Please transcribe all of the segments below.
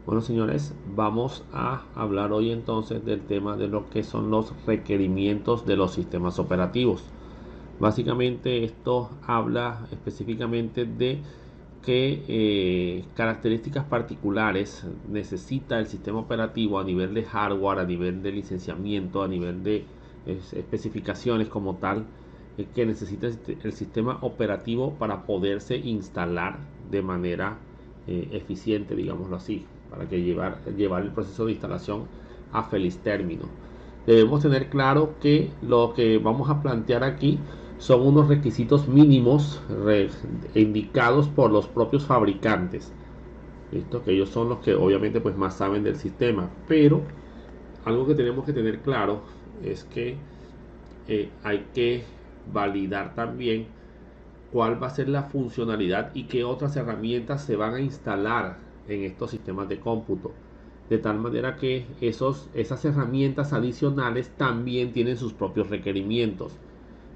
Bueno, señores, vamos a hablar hoy entonces del tema de lo que son los requerimientos de los sistemas operativos. Básicamente esto habla específicamente de qué características particulares necesita el sistema operativo a nivel de hardware, a nivel de licenciamiento, a nivel de especificaciones como tal, que necesita el sistema operativo para poderse instalar de manera eficiente, digámoslo así, para que llevar el proceso de instalación a feliz término. Debemos tener claro que lo que vamos a plantear aquí son unos requisitos mínimos indicados por los propios fabricantes. ¿Listo? Que ellos son los que obviamente pues más saben del sistema. Pero algo que tenemos que tener claro es que hay que validar también cuál va a ser la funcionalidad y qué otras herramientas se van a instalar en estos sistemas de cómputo. De tal manera que esas herramientas adicionales también tienen sus propios requerimientos.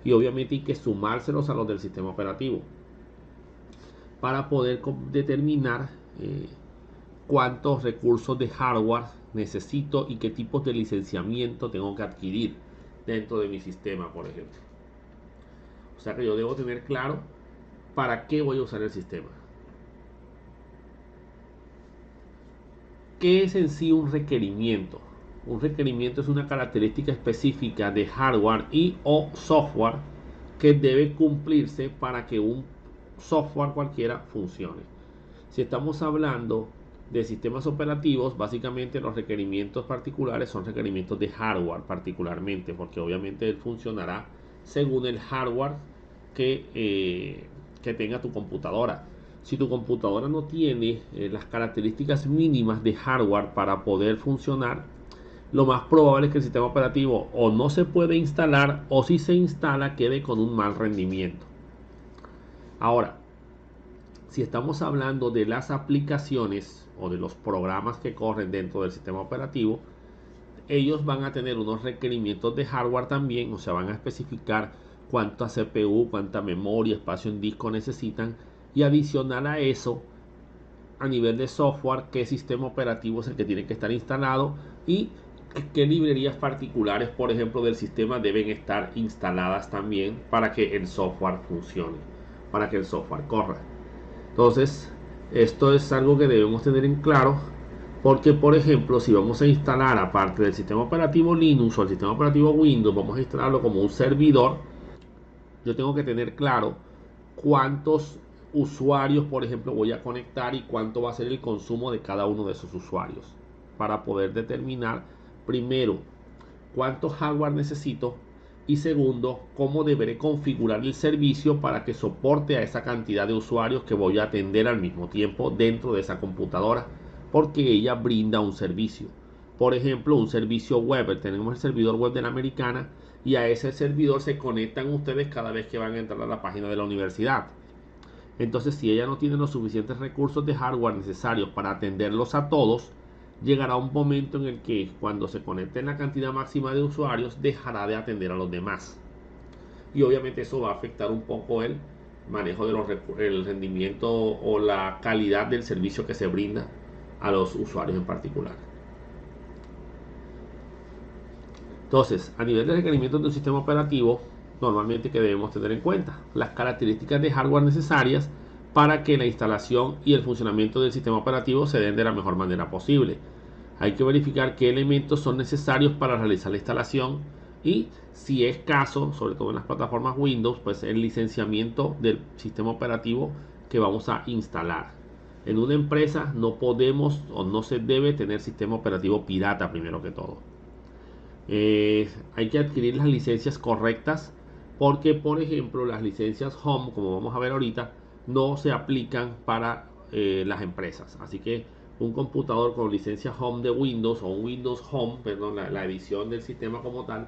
Y obviamente hay que sumárselos a los del sistema operativo para poder determinar cuántos recursos de hardware necesito y qué tipos de licenciamiento tengo que adquirir dentro de mi sistema, por ejemplo. O sea que yo debo tener claro para qué voy a usar el sistema. ¿Qué es en sí un requerimiento? Un requerimiento es una característica específica de hardware y o software que debe cumplirse para que un software cualquiera funcione. Si estamos hablando de sistemas operativos, básicamente los requerimientos particulares son requerimientos de hardware particularmente, porque obviamente él funcionará según el hardware que tenga tu computadora. Si tu computadora no tiene las características mínimas de hardware para poder funcionar, lo más probable es que el sistema operativo o no se puede instalar o si se instala quede con un mal rendimiento. Ahora, si estamos hablando de las aplicaciones o de los programas que corren dentro del sistema operativo, ellos van a tener unos requerimientos de hardware también, o sea, van a especificar cuánta CPU, cuánta memoria, espacio en disco necesitan y adicional a eso, a nivel de software, qué sistema operativo es el que tiene que estar instalado y qué librerías particulares, por ejemplo, del sistema deben estar instaladas también para que el software funcione, para que el software corra. Entonces, esto es algo que debemos tener en claro porque, por ejemplo, si vamos a instalar aparte del sistema operativo Linux o el sistema operativo Windows, vamos a instalarlo como un servidor, yo tengo que tener claro cuántos usuarios, por ejemplo, voy a conectar y cuánto va a ser el consumo de cada uno de esos usuarios para poder determinar primero cuánto hardware necesito y segundo, cómo deberé configurar el servicio para que soporte a esa cantidad de usuarios que voy a atender al mismo tiempo dentro de esa computadora, porque ella brinda un servicio. Por ejemplo, un servicio web. Tenemos el servidor web de la Americana y a ese servidor se conectan ustedes cada vez que van a entrar a la página de la universidad. Entonces, si ella no tiene los suficientes recursos de hardware necesarios para atenderlos a todos, llegará un momento en el que cuando se conecte en la cantidad máxima de usuarios dejará de atender a los demás. Y obviamente eso va a afectar un poco el manejo de el rendimiento o la calidad del servicio que se brinda a los usuarios en particular. Entonces, a nivel de requerimientos de un sistema operativo, normalmente que debemos tener en cuenta las características de hardware necesarias para que la instalación y el funcionamiento del sistema operativo se den de la mejor manera posible. Hay que verificar qué elementos son necesarios para realizar la instalación y, si es caso, sobre todo en las plataformas Windows, pues el licenciamiento del sistema operativo que vamos a instalar. En una empresa no podemos o no se debe tener sistema operativo pirata primero que todo. Hay que adquirir las licencias correctas porque, por ejemplo, las licencias Home, como vamos a ver ahorita, no se aplican para las empresas. Así que un computador con licencia Home de Windows o un Windows Home, perdón, la edición del sistema como tal,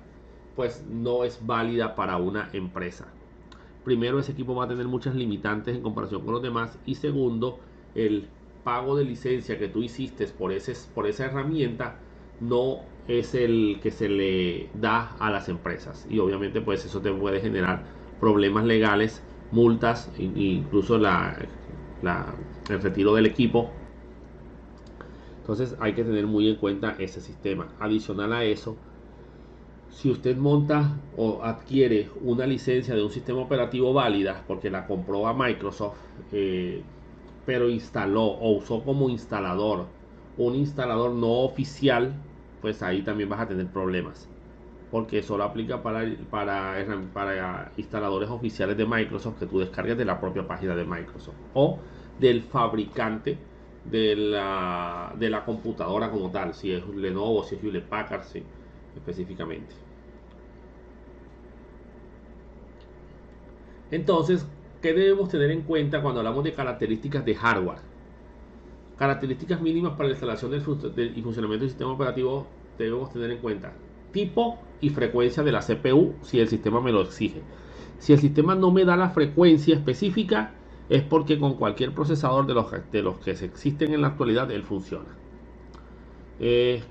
pues no es válida para una empresa. Primero, ese equipo va a tener muchas limitantes en comparación con los demás y segundo, el pago de licencia que tú hiciste por esa herramienta no es el que se le da a las empresas y obviamente pues eso te puede generar problemas legales, multas e incluso el retiro del equipo Entonces hay que tener muy en cuenta ese sistema. Adicional a eso, si usted monta o adquiere una licencia de un sistema operativo válida, porque la compró a Microsoft, pero instaló o usó como instalador un instalador no oficial, pues ahí también vas a tener problemas. Porque solo aplica para instaladores oficiales de Microsoft que tú descargues de la propia página de Microsoft o del fabricante de la computadora como tal, si es Lenovo, si es Hewlett Packard, sí, específicamente. Entonces, ¿qué debemos tener en cuenta cuando hablamos de características de hardware? Características mínimas para la instalación y funcionamiento del sistema operativo debemos tener en cuenta: tipo y frecuencia de la CPU, si el sistema me lo exige. Si el sistema no me da la frecuencia específica, es porque con cualquier procesador de los que existen en la actualidad, él funciona.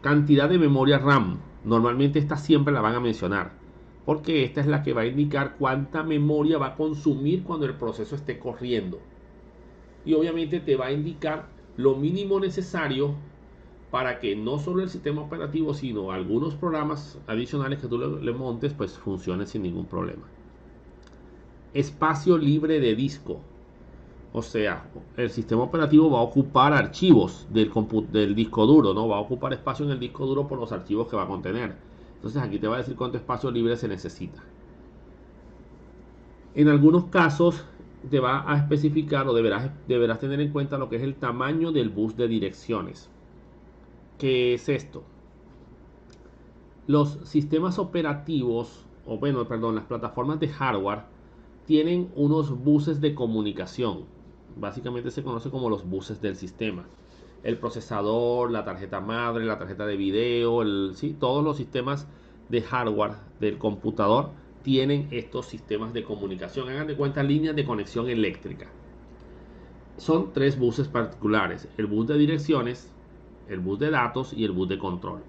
Cantidad de memoria RAM. Normalmente esta siempre la van a mencionar, porque esta es la que va a indicar cuánta memoria va a consumir cuando el proceso esté corriendo. Y obviamente te va a indicar lo mínimo necesario para que no solo el sistema operativo, sino algunos programas adicionales que tú le montes, pues funcionen sin ningún problema. Espacio libre de disco. O sea, el sistema operativo va a ocupar archivos del disco duro, ¿no? Va a ocupar espacio en el disco duro por los archivos que va a contener. Entonces aquí te va a decir cuánto espacio libre se necesita. En algunos casos te va a especificar o deberás tener en cuenta lo que es el tamaño del bus de direcciones. ¿Qué es esto? Los sistemas operativos, o bueno, perdón, las plataformas de hardware tienen unos buses de comunicación. Básicamente se conoce como los buses del sistema. El procesador, la tarjeta madre, la tarjeta de video, sí, todos los sistemas de hardware del computador tienen estos sistemas de comunicación. Hagan de cuenta líneas de conexión eléctrica. Son tres buses particulares: el bus de direcciones, el bus de datos y el bus de control.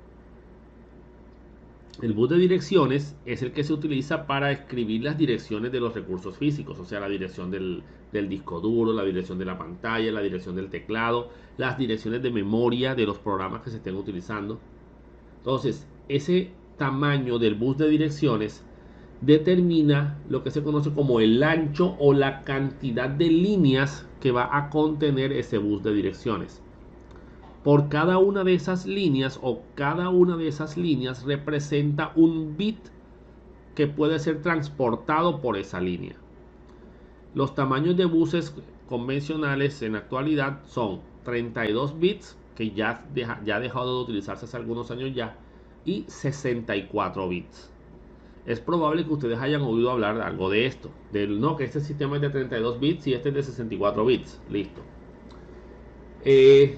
El bus de direcciones es el que se utiliza para escribir las direcciones de los recursos físicos, o sea, la dirección del disco duro, la dirección de la pantalla, la dirección del teclado, las direcciones de memoria de los programas que se estén utilizando. Entonces, ese tamaño del bus de direcciones determina lo que se conoce como el ancho o la cantidad de líneas que va a contener ese bus de direcciones. Por cada una de esas líneas representa un bit que puede ser transportado por esa línea. Los tamaños de buses convencionales en la actualidad son 32 bits, que ya ha dejado de utilizarse hace algunos años ya, y 64 bits. Es probable que ustedes hayan oído hablar algo de esto, que este sistema es de 32 bits y este es de 64 bits. Listo.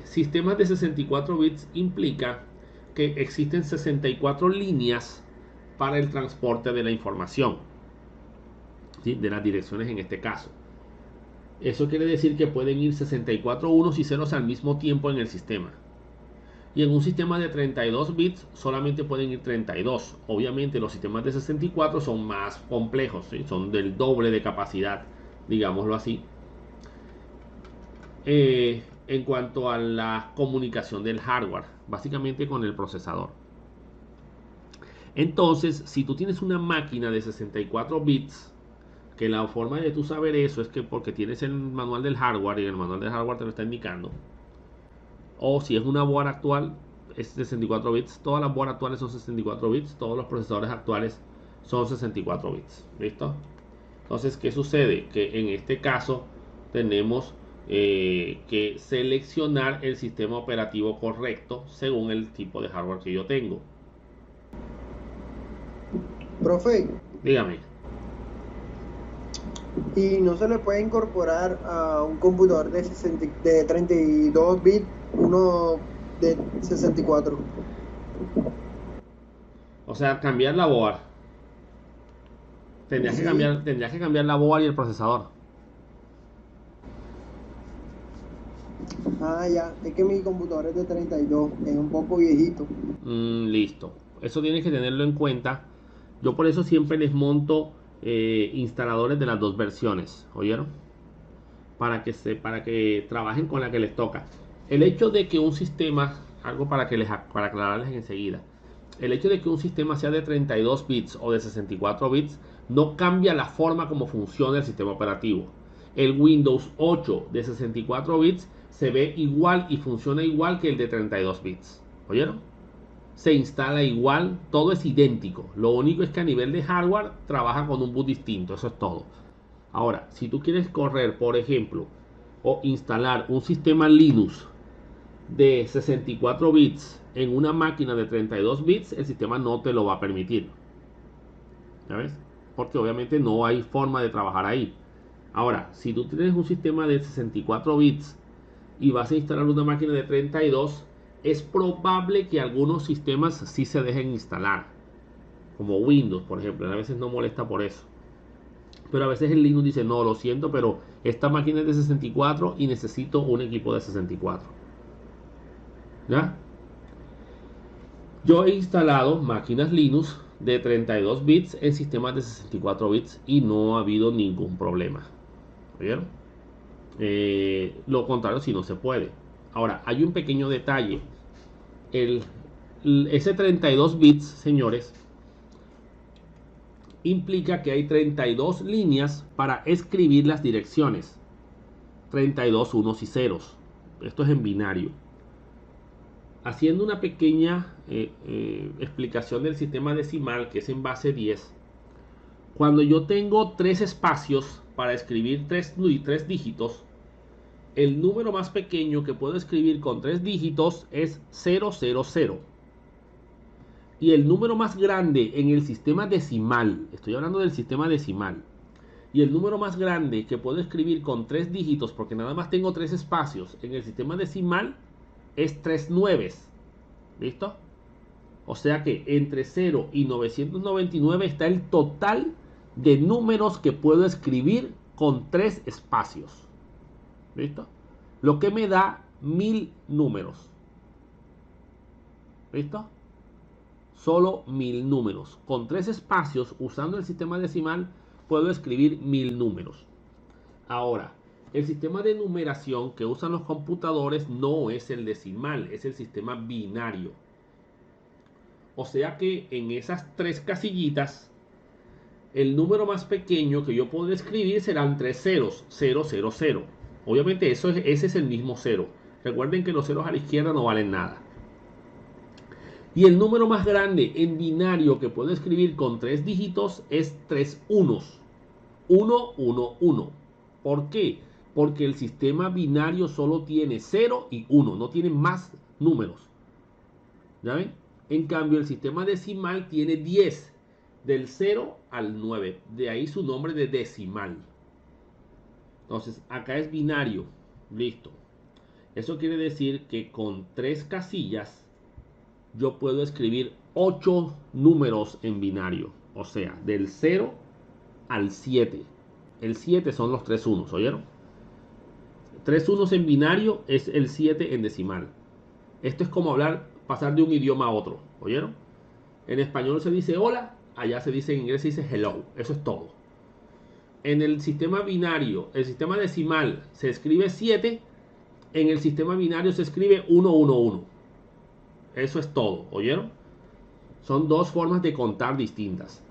Sistemas de 64 bits implica que existen 64 líneas para el transporte de la información, ¿sí? De las direcciones en este caso. Eso quiere decir que pueden ir 64 unos y ceros al mismo tiempo en el sistema. Y en un sistema de 32 bits solamente pueden ir 32. Obviamente los sistemas de 64 son más complejos, ¿sí? Son del doble de capacidad, digámoslo así. En cuanto a la comunicación del hardware, básicamente con el procesador. Entonces, si tú tienes una máquina de 64 bits, que la forma de tú saber eso es que porque tienes el manual del hardware y el manual del hardware te lo está indicando, o si es una board actual, es 64 bits, todas las boards actuales son 64 bits, todos los procesadores actuales son 64 bits, ¿listo? Entonces, ¿qué sucede? Que en este caso tenemos que seleccionar el sistema operativo correcto según el tipo de hardware que yo tengo. Profe, Dígame. ¿y no se le puede incorporar a un computador de 32 bits uno de 64? O sea, cambiar la board. Sí. Tendrías que cambiar la board y el procesador. Ah, ya. Es que mi computador es de 32, es un poco viejito. Listo. Eso tienes que tenerlo en cuenta. Yo por eso siempre les monto instaladores de las dos versiones. ¿Oyeron? Para que trabajen con la que les toca. El hecho de que un sistema algo para aclararles enseguida. El hecho de que un sistema sea de 32 bits o de 64 bits no cambia la forma como funciona el sistema operativo. El Windows 8 de 64 bits se ve igual y funciona igual que el de 32 bits. ¿Oyeron? Se instala igual, todo es idéntico. Lo único es que a nivel de hardware trabaja con un boot distinto, eso es todo. Ahora, si tú quieres correr, por ejemplo, o instalar un sistema Linux de 64 bits en una máquina de 32 bits, el sistema no te lo va a permitir. ¿Sabes? Porque obviamente no hay forma de trabajar ahí. Ahora, si tú tienes un sistema de 64 bits y vas a instalar una máquina de 32, es probable que algunos sistemas sí se dejen instalar. Como Windows, por ejemplo. A veces no molesta por eso. Pero a veces el Linux dice, no, lo siento, pero esta máquina es de 64 y necesito un equipo de 64. ¿Ya? Yo he instalado máquinas Linux de 32 bits en sistemas de 64 bits y no ha habido ningún problema. ¿Vieron? Lo contrario si no se puede. Ahora, hay un pequeño detalle. Ese 32 bits, señores, implica que hay 32 líneas para escribir las direcciones. 32 unos y ceros. Esto es en binario. Haciendo una pequeña explicación del sistema decimal, que es en base 10, cuando yo tengo 3 espacios para escribir 3 dígitos, el número más pequeño que puedo escribir con 3 dígitos es 000. Y el número más grande en el sistema decimal, estoy hablando del sistema decimal, y el número más grande que puedo escribir con 3 dígitos, porque nada más tengo 3 espacios en el sistema decimal, es 3 nueves. ¿Listo? O sea que entre 0 y 999 está el total de números que puedo escribir con 3 espacios. ¿Listo? Lo que me da 1000 números. ¿Listo? Solo 1000 números. Con 3 espacios, usando el sistema decimal, puedo escribir 1000 números. Ahora, el sistema de numeración que usan los computadores no es el decimal, es el sistema binario. O sea que en esas 3 casillitas, el número más pequeño que yo puedo escribir serán 3 ceros, 000. Obviamente ese es el mismo cero. Recuerden que los ceros a la izquierda no valen nada. Y el número más grande en binario que puedo escribir con 3 dígitos es 3 unos. 1, 1, 1. ¿Por qué? Porque el sistema binario solo tiene 0 y 1, no tiene más números. ¿Ya ven? En cambio, el sistema decimal tiene 10, del 0 al 9. De ahí su nombre de decimal. Entonces, acá es binario. Listo. Eso quiere decir que con 3 casillas yo puedo escribir 8 números en binario. O sea, del 0 al 7. El 7 son los 3 unos, ¿oyeron? 3 unos en binario es el 7 en decimal. Esto es como pasar de un idioma a otro, ¿oyeron? En español se dice hola, allá se dice en inglés se dice hello. Eso es todo. En el sistema binario, el sistema decimal se escribe 7, en el sistema binario se escribe 111. Eso es todo, ¿oyeron? Son dos formas de contar distintas.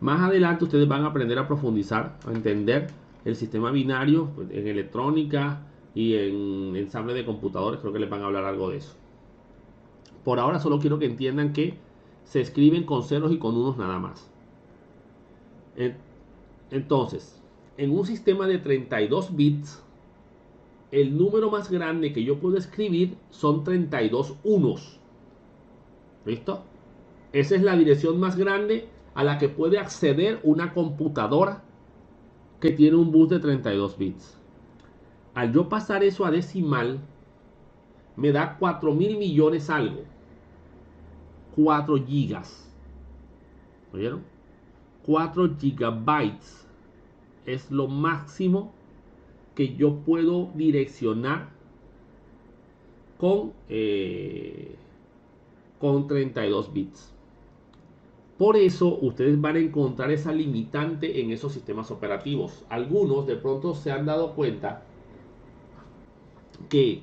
Más adelante ustedes van a aprender a profundizar, a entender el sistema binario en electrónica y en ensamble de computadores. Creo que les van a hablar algo de eso. Por ahora solo quiero que entiendan que se escriben con ceros y con unos nada más. Entonces, en un sistema de 32 bits, el número más grande que yo puedo escribir son 32 unos. ¿Listo? Esa es la dirección más grande a la que puede acceder una computadora que tiene un bus de 32 bits. Al yo pasar eso a decimal, me da 4.000 millones algo. 4 gigas. ¿Oyeron? 4 gigabytes es lo máximo que yo puedo direccionar con 32 bits. Por eso ustedes van a encontrar esa limitante en esos sistemas operativos. Algunos de pronto se han dado cuenta que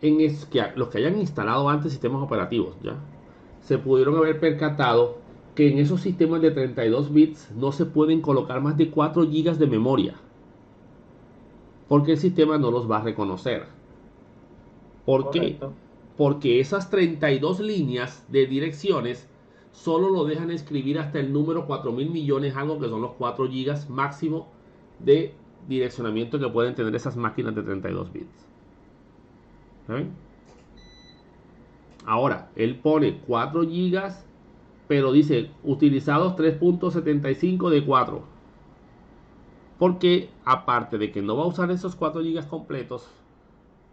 los que hayan instalado antes sistemas operativos, ¿ya? Se pudieron haber percatado que en esos sistemas de 32 bits no se pueden colocar más de 4 gigas de memoria, porque el sistema no los va a reconocer. ¿Por qué? Correcto. Porque esas 32 líneas de direcciones solo lo dejan escribir hasta el número 4000 millones, algo que son los 4 gigas máximo de direccionamiento que pueden tener esas máquinas de 32 bits. ¿Saben? Ahora, él pone 4 gigas, pero dice utilizados 3.75 de 4. Porque aparte de que no va a usar esos 4 gigas completos,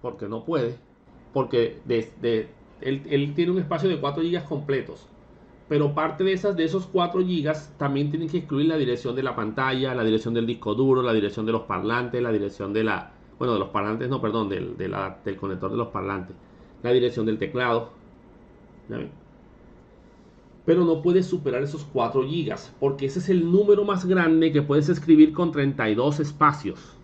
porque no puede, porque él tiene un espacio de 4 gigas completos, pero parte de esos 4 gigas también tienen que excluir la dirección de la pantalla, la dirección del disco duro, la dirección de los parlantes, la dirección de de los parlantes, no, perdón, del conector de los parlantes, la dirección del teclado. ¿Ya ven? Pero no puedes superar esos 4 gigas, porque ese es el número más grande que puedes escribir con 32 espacios.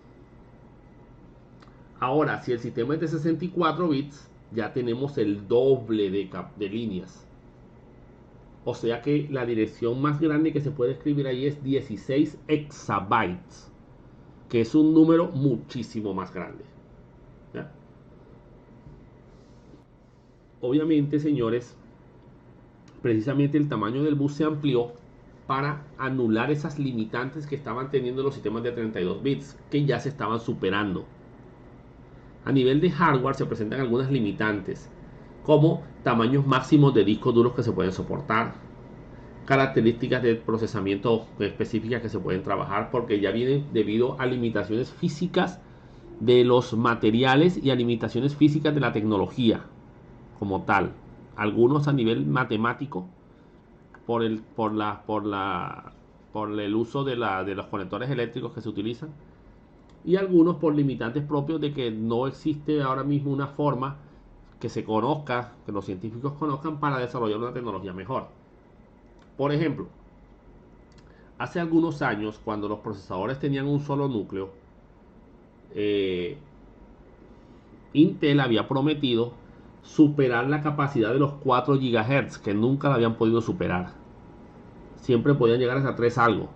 Ahora, si el sistema es de 64 bits, ya tenemos el doble de líneas. O sea que la dirección más grande que se puede escribir ahí es 16 exabytes, que es un número muchísimo más grande. ¿Ya? Obviamente, señores, precisamente el tamaño del bus se amplió para anular esas limitantes que estaban teniendo los sistemas de 32 bits, que ya se estaban superando. A nivel de hardware se presentan algunas limitantes, como tamaños máximos de discos duros que se pueden soportar, características de procesamiento específicas que se pueden trabajar, porque ya vienen debido a limitaciones físicas de los materiales y a limitaciones físicas de la tecnología como tal. Algunos a nivel matemático por el uso de los conectores eléctricos que se utilizan, y algunos por limitantes propios de que no existe ahora mismo una forma que se conozca, que los científicos conozcan para desarrollar una tecnología mejor. Por ejemplo, hace algunos años, cuando los procesadores tenían un solo núcleo, eh, Intel había prometido superar la capacidad de los 4 GHz, que nunca la habían podido superar. Siempre podían llegar hasta 3 algo,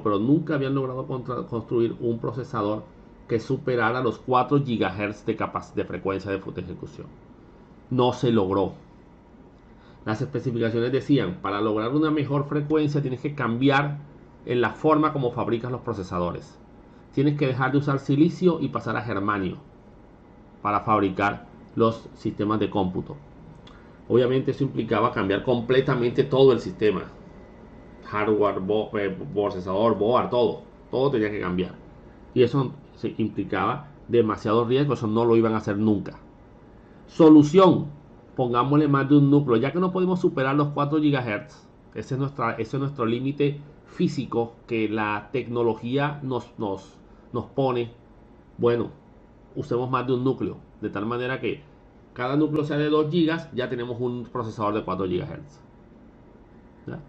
pero nunca habían logrado construir un procesador que superara los 4 GHz de frecuencia de ejecución. No se logró. Las especificaciones decían, para lograr una mejor frecuencia tienes que cambiar en la forma como fabricas los procesadores. Tienes que dejar de usar silicio y pasar a germanio para fabricar los sistemas de cómputo. Obviamente eso implicaba cambiar completamente todo el sistema. Hardware, procesador, board, todo tenía que cambiar. Y eso implicaba demasiado riesgo, eso no lo iban a hacer nunca. Solución, pongámosle más de un núcleo, ya que no podemos superar los 4 GHz. Ese es nuestro límite físico que la tecnología nos pone. Bueno, usemos más de un núcleo, de tal manera que cada núcleo sea de 2 GB, ya tenemos un procesador de 4 GHz. ¿Ya?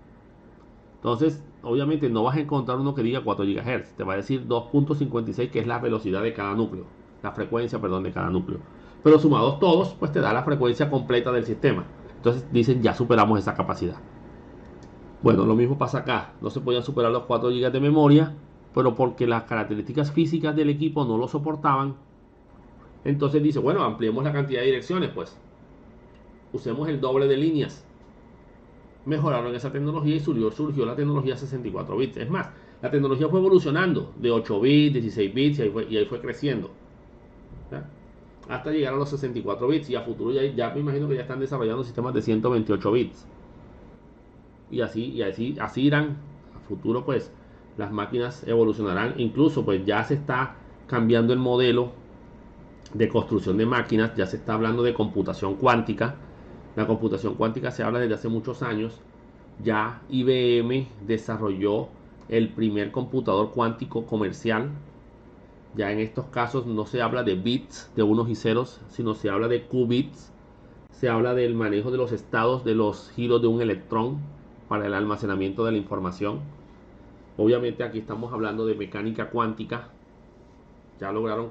Entonces, obviamente no vas a encontrar uno que diga 4 GHz, te va a decir 2.56, que es la velocidad de cada núcleo, la frecuencia, perdón, de cada núcleo. Pero sumados todos, pues te da la frecuencia completa del sistema. Entonces dicen, ya superamos esa capacidad. Bueno, lo mismo pasa acá, no se podían superar los 4 GB de memoria, pero porque las características físicas del equipo no lo soportaban. Entonces dice, bueno, ampliemos la cantidad de direcciones, pues usemos el doble de líneas. Mejoraron esa tecnología y surgió la tecnología 64 bits. Es más, la tecnología fue evolucionando de 8 bits, 16 bits y ahí fue creciendo, ¿ya? Hasta llegar a los 64 bits, y a futuro ya me imagino que ya están desarrollando sistemas de 128 bits. Y así irán. A futuro pues las máquinas evolucionarán. Incluso pues ya se está cambiando el modelo de construcción de máquinas, ya se está hablando de computación cuántica. La computación cuántica se habla desde hace muchos años. Ya IBM desarrolló el primer computador cuántico comercial. Ya en estos casos no se habla de bits, de unos y ceros, sino se habla de qubits. Se habla del manejo de los estados de los giros de un electrón para el almacenamiento de la información. Obviamente aquí estamos hablando de mecánica cuántica. Ya lograron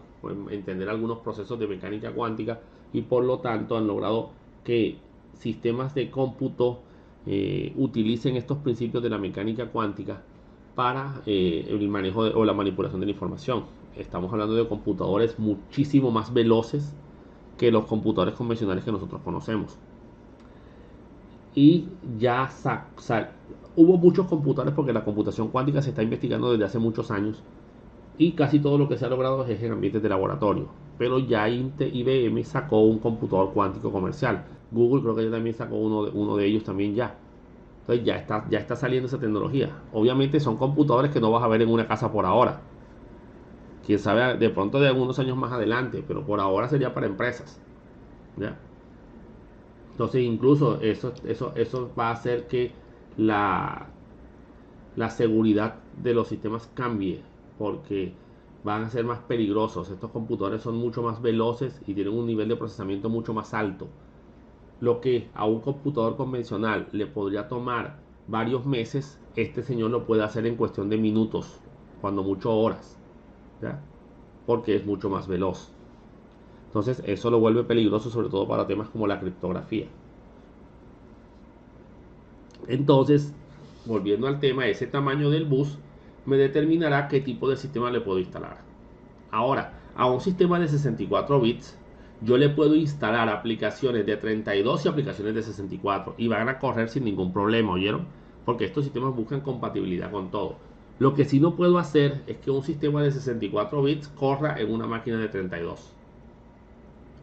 entender algunos procesos de mecánica cuántica, y por lo tanto han logrado que sistemas de cómputo utilicen estos principios de la mecánica cuántica para el manejo o la manipulación de la información. Estamos hablando de computadores muchísimo más veloces que los computadores convencionales que nosotros conocemos. Y ya hubo muchos computadores porque la computación cuántica se está investigando desde hace muchos años y casi todo lo que se ha logrado es en ambientes de laboratorio. Pero ya IBM sacó un computador cuántico comercial. Google creo que ya también sacó uno de ellos también ya. Entonces ya está saliendo esa tecnología. Obviamente son computadores que no vas a ver en una casa por ahora. Quién sabe de pronto de algunos años más adelante, pero por ahora sería para empresas. ¿Ya? Entonces incluso eso va a hacer que la seguridad de los sistemas cambie, porque van a ser más peligrosos. Estos computadores son mucho más veloces y tienen un nivel de procesamiento mucho más alto. Lo que a un computador convencional le podría tomar varios meses, este señor lo puede hacer en cuestión de minutos, cuando mucho horas, ¿ya? Porque es mucho más veloz. Entonces eso lo vuelve peligroso, sobre todo para temas como la criptografía. Entonces, volviendo al tema, ese tamaño del bus me determinará qué tipo de sistema le puedo instalar. Ahora, a un sistema de 64 bits, yo le puedo instalar aplicaciones de 32 y aplicaciones de 64 y van a correr sin ningún problema, ¿oyeron? Porque estos sistemas buscan compatibilidad con todo. Lo que sí no puedo hacer es que un sistema de 64 bits corra en una máquina de 32.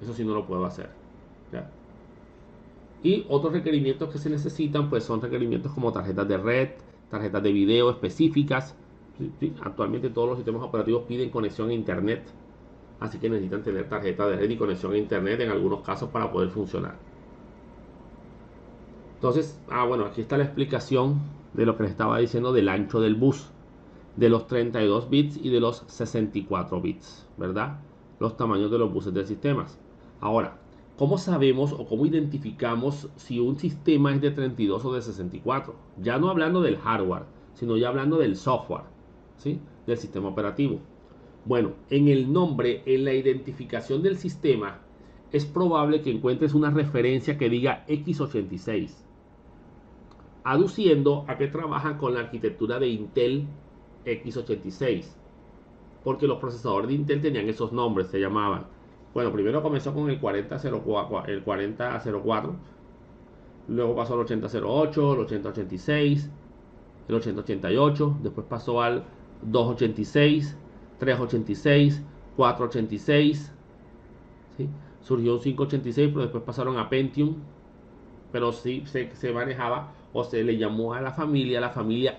Eso sí no lo puedo hacer, ¿ya? Y otros requerimientos que se necesitan pues son requerimientos como tarjetas de red, tarjetas de video específicas. Sí, actualmente todos los sistemas operativos piden conexión a internet, así que necesitan tener tarjeta de red y conexión a internet en algunos casos para poder funcionar. Entonces, bueno, aquí está la explicación de lo que les estaba diciendo del ancho del bus, de los 32 bits y de los 64 bits, ¿verdad? Los tamaños de los buses del sistema. Ahora, ¿cómo sabemos o cómo identificamos si un sistema es de 32 o de 64? Ya no hablando del hardware, sino ya hablando del software, ¿sí? Del sistema operativo. Bueno, en el nombre, en la identificación del sistema, es probable que encuentres una referencia que diga x86, aduciendo a que trabajan con la arquitectura de Intel x86, porque los procesadores de Intel tenían esos nombres, se llamaban. Bueno, primero comenzó con el 4004, luego pasó al 8008, el 8086, el 8088, después pasó al 286, 386, 486, ¿sí? Surgió un 586, pero después pasaron a Pentium, pero sí se manejaba o se le llamó a la familia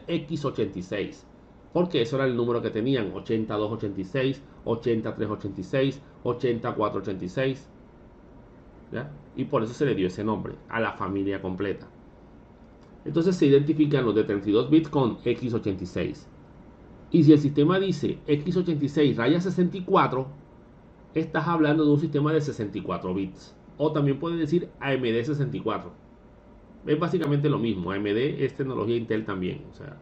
x86, porque eso era el número que tenían: 8286, 8386, 8486, ¿ya? Y por eso se le dio ese nombre a la familia completa. Entonces se identifican los de 32 bits con x86. Y si el sistema dice x86 raya 64, estás hablando de un sistema de 64 bits. O también puedes decir AMD 64. Es básicamente lo mismo. AMD es tecnología Intel también. O sea,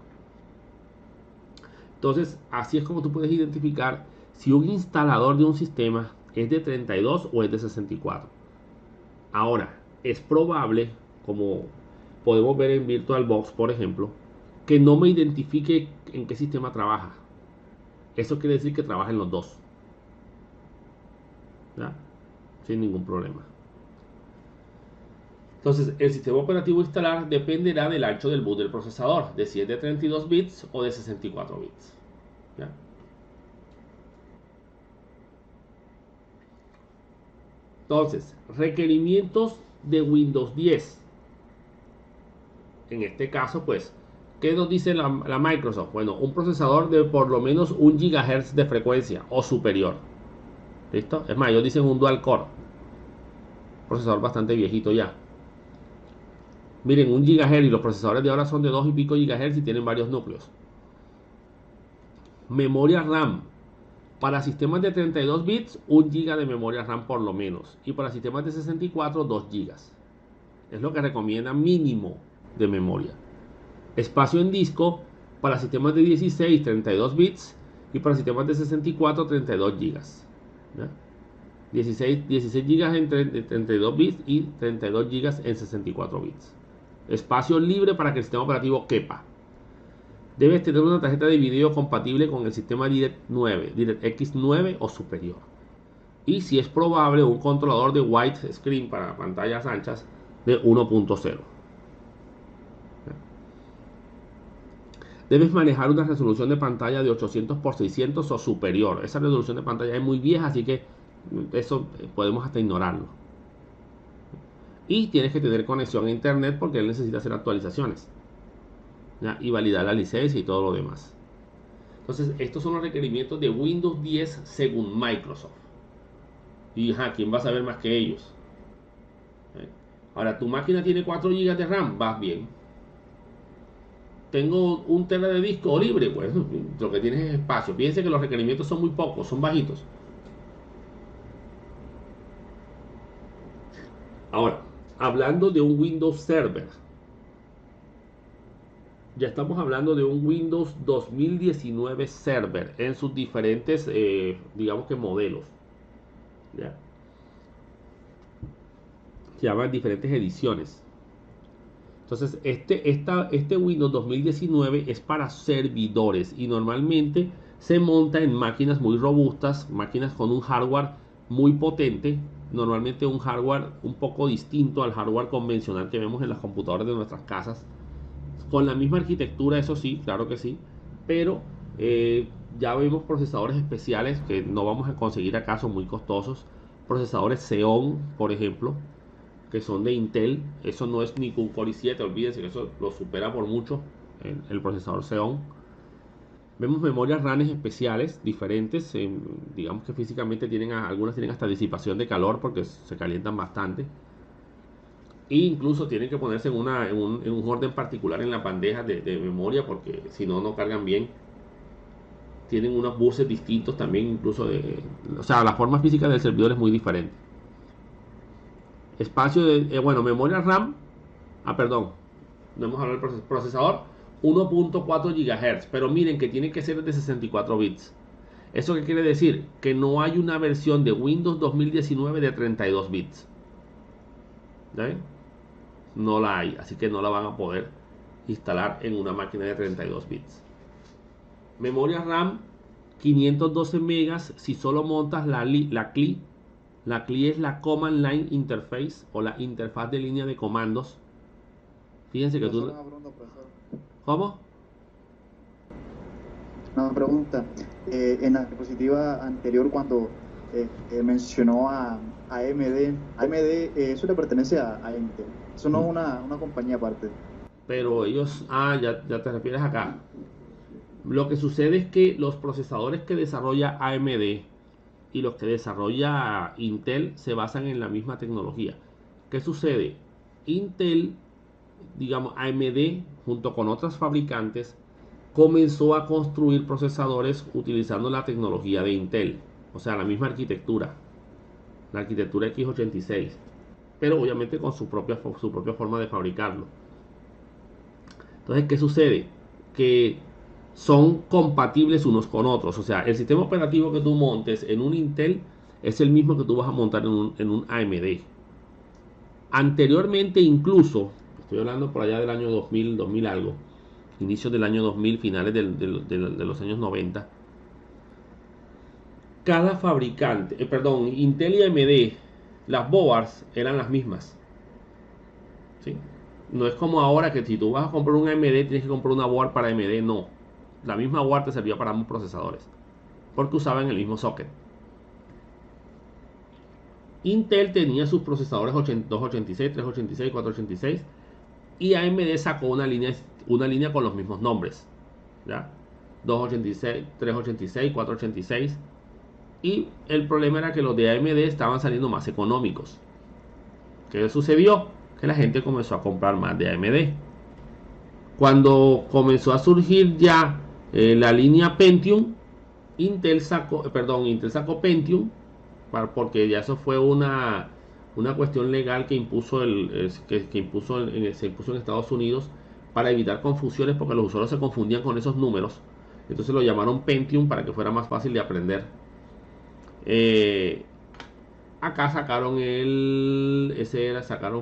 entonces, así es como tú puedes identificar si un instalador de un sistema es de 32 o es de 64. Ahora, es probable, como podemos ver en VirtualBox, por ejemplo, que no me identifique en qué sistema trabaja. Eso quiere decir que trabaja en los dos, ¿ya? Sin ningún problema. Entonces, el sistema operativo a instalar dependerá del ancho del bus del procesador, de si es de 32 bits o de 64 bits. ¿Ya? Entonces, requerimientos de Windows 10. En este caso, pues, ¿qué nos dice la Microsoft? Bueno, un procesador de por lo menos 1 GHz de frecuencia o superior. ¿Listo? Es más, ellos dicen un dual core. Procesador bastante viejito ya. Miren, 1 GHz y los procesadores de ahora son de 2 y pico GHz y tienen varios núcleos. Memoria RAM. Para sistemas de 32 bits, 1 GB de memoria RAM por lo menos. Y para sistemas de 64, 2 GB. Es lo que recomienda mínimo de memoria. Espacio en disco para sistemas de 16, 32 bits. Y para sistemas de 64, 32 GB. ¿Ya? 16 gigas en 32 bits y 32 gigas en 64 bits. Espacio libre para que el sistema operativo quepa. Debes tener una tarjeta de video compatible con el sistema DirectX 9 o superior. Y si es probable, un controlador de widescreen para pantallas anchas de 1.0. Debes manejar una resolución de pantalla de 800x600 o superior. Esa resolución de pantalla es muy vieja, así que eso podemos hasta ignorarlo. Y tienes que tener conexión a internet porque él necesita hacer actualizaciones, ¿ya? Y validar la licencia y todo lo demás. Entonces, estos son los requerimientos de Windows 10 según Microsoft. Y ¿quién va a saber más que ellos? Ahora, tu máquina tiene 4 GB de RAM, vas bien. Tengo 1 TB de disco libre, pues lo que tienes es espacio. Fíjense que los requerimientos son muy pocos, son bajitos. Ahora, hablando de un Windows Server, ya estamos hablando de un Windows 2019 Server en sus diferentes, digamos que modelos, ¿ya? Se llaman diferentes ediciones. Entonces, este Windows 2019 es para servidores y normalmente se monta en máquinas muy robustas, máquinas con un hardware muy potente, normalmente un hardware un poco distinto al hardware convencional que vemos en las computadoras de nuestras casas, con la misma arquitectura, eso sí, claro que sí, pero ya vemos procesadores especiales que no vamos a conseguir acá, son muy costosos, procesadores Xeon, por ejemplo, que son de Intel. Eso no es ni un Core i7, olvídense que eso lo supera por mucho el procesador Xeon. Vemos memorias RAM especiales, diferentes, digamos que físicamente algunas tienen hasta disipación de calor porque se calientan bastante. E incluso tienen que ponerse en un orden particular en la bandeja de memoria porque si no, no cargan bien. Tienen unos buses distintos también, incluso o sea, la forma física del servidor es muy diferente. Espacio de, memoria RAM, perdón, no hemos hablado del procesador, 1.4 GHz, pero miren que tiene que ser de 64 bits. ¿Eso qué quiere decir? Que no hay una versión de Windows 2019 de 32 bits. ¿Ven? No la hay, así que no la van a poder instalar en una máquina de 32 bits. Memoria RAM, 512 megas si solo montas la CLI. La CLI es la Command Line Interface o la interfaz de línea de comandos. Fíjense que tú... ¿Cómo? Una pregunta. En la diapositiva anterior, cuando mencionó a AMD, AMD eso le pertenece a Intel. Eso no es una compañía aparte. Pero ellos... ya te refieres acá. Lo que sucede es que los procesadores que desarrolla AMD y los que desarrolla Intel se basan en la misma tecnología. ¿Qué sucede? Intel, digamos AMD, junto con otras fabricantes, comenzó a construir procesadores utilizando la tecnología de Intel, o sea, la misma arquitectura, la arquitectura x86, pero obviamente con su propia forma de fabricarlo. Entonces, ¿qué sucede? Que son compatibles unos con otros. O sea, el sistema operativo que tú montes en un Intel es el mismo que tú vas a montar en un AMD. Anteriormente, incluso, estoy hablando por allá del año 2000, 2000 algo, inicios del año 2000, finales de los años 90, cada fabricante, Intel y AMD, las boards eran las mismas. ¿Sí? No es como ahora que si tú vas a comprar un AMD tienes que comprar una board para AMD, no. La misma board te servía para ambos procesadores porque usaban el mismo socket. Intel tenía sus procesadores 286, 386, 486 y AMD sacó una línea con los mismos nombres, ¿ya? 286, 386, 486, y el problema era que los de AMD estaban saliendo más económicos. ¿Qué sucedió? Que la gente comenzó a comprar más de AMD. Cuando comenzó a surgir ya la línea Pentium, Intel sacó Pentium, porque ya eso fue una cuestión legal que se impuso en Estados Unidos para evitar confusiones, porque los usuarios se confundían con esos números. Entonces lo llamaron Pentium para que fuera más fácil de aprender. Acá sacaron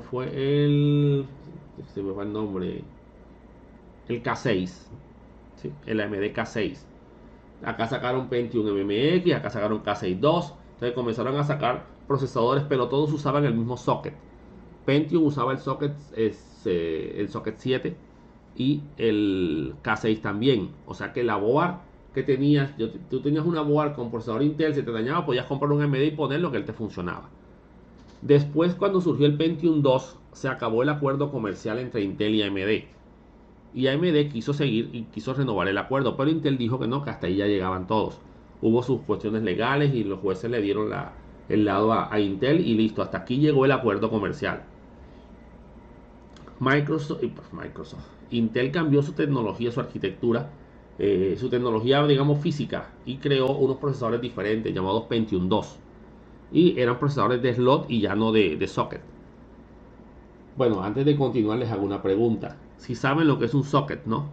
fue el, se me va el nombre, el K6, ¿sí? El AMD K6. Acá sacaron Pentium MMX, acá sacaron K62. Entonces comenzaron a sacar procesadores, pero todos usaban el mismo socket. Pentium usaba el socket 7 y el K6 también. O sea que la board que tenías, tú tenías una board con procesador Intel, se te dañaba, podías comprar un AMD y ponerlo que él te funcionaba. Después, cuando surgió el Pentium 2, se acabó el acuerdo comercial entre Intel y AMD. Y AMD quiso seguir y quiso renovar el acuerdo, pero Intel dijo que no, que hasta ahí ya llegaban todos. Hubo sus cuestiones legales y los jueces le dieron el lado a Intel y listo, hasta aquí llegó el acuerdo comercial. Microsoft. Intel cambió su tecnología, su arquitectura, su tecnología, digamos, física, y creó unos procesadores diferentes llamados Pentium 2. Y eran procesadores de slot y ya no de socket. Bueno, antes de continuar les hago una pregunta. Si saben lo que es un socket, ¿no?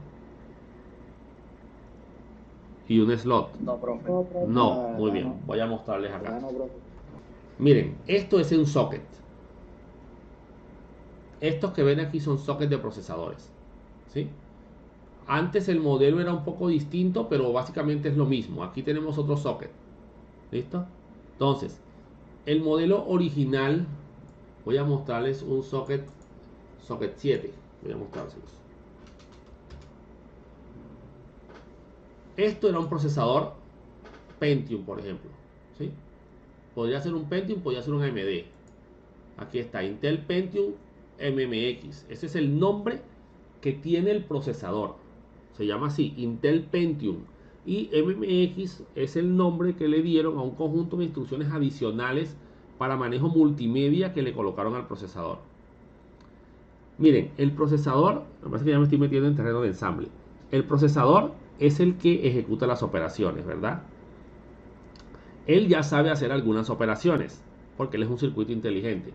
Y un slot. No, profe. No, muy bien. Voy a mostrarles acá. No, profe. Miren, esto es un socket. Estos que ven aquí son sockets de procesadores, ¿sí? Antes el modelo era un poco distinto, pero básicamente es lo mismo. Aquí tenemos otro socket. ¿Listo? Entonces, el modelo original, voy a mostrarles un socket 7. Voy a mostrárselos. Esto era un procesador Pentium, por ejemplo, ¿sí? Podría ser un Pentium, podría ser un AMD. Aquí está, Intel Pentium MMX. Ese es el nombre que tiene el procesador. Se llama así, Intel Pentium. Y MMX es el nombre que le dieron a un conjunto de instrucciones adicionales para manejo multimedia que le colocaron al procesador. Miren, el procesador, me parece que ya me estoy metiendo en terreno de ensamble. El procesador es el que ejecuta las operaciones, ¿verdad? Él ya sabe hacer algunas operaciones, porque él es un circuito inteligente.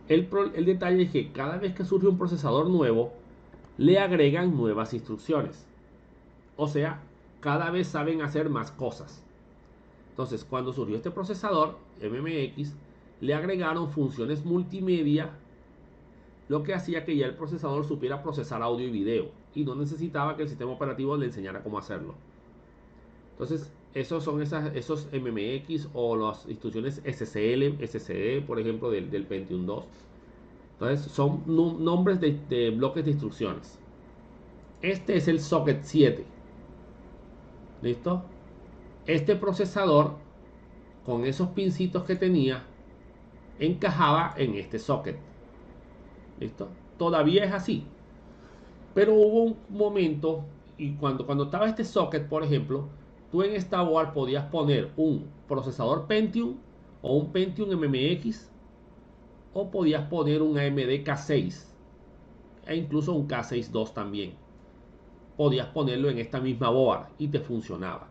El detalle es que cada vez que surge un procesador nuevo, le agregan nuevas instrucciones. O sea, cada vez saben hacer más cosas. Entonces, cuando surgió este procesador, MMX, le agregaron funciones multimedia, lo que hacía que ya el procesador supiera procesar audio y video y no necesitaba que el sistema operativo le enseñara cómo hacerlo. Entonces, esos son esos MMX o las instrucciones SCL, SCE, por ejemplo, del Pentium 2. Entonces, son nombres de bloques de instrucciones. Este es el socket 7. ¿Listo? Este procesador, con esos pincitos que tenía, encajaba en este socket. ¿Listo? Todavía es así. Pero hubo un momento, y cuando estaba este socket, por ejemplo, tú en esta board podías poner un procesador Pentium o un Pentium MMX, o podías poner un AMD K6 e incluso un K62 también. Podías ponerlo en esta misma board y te funcionaba.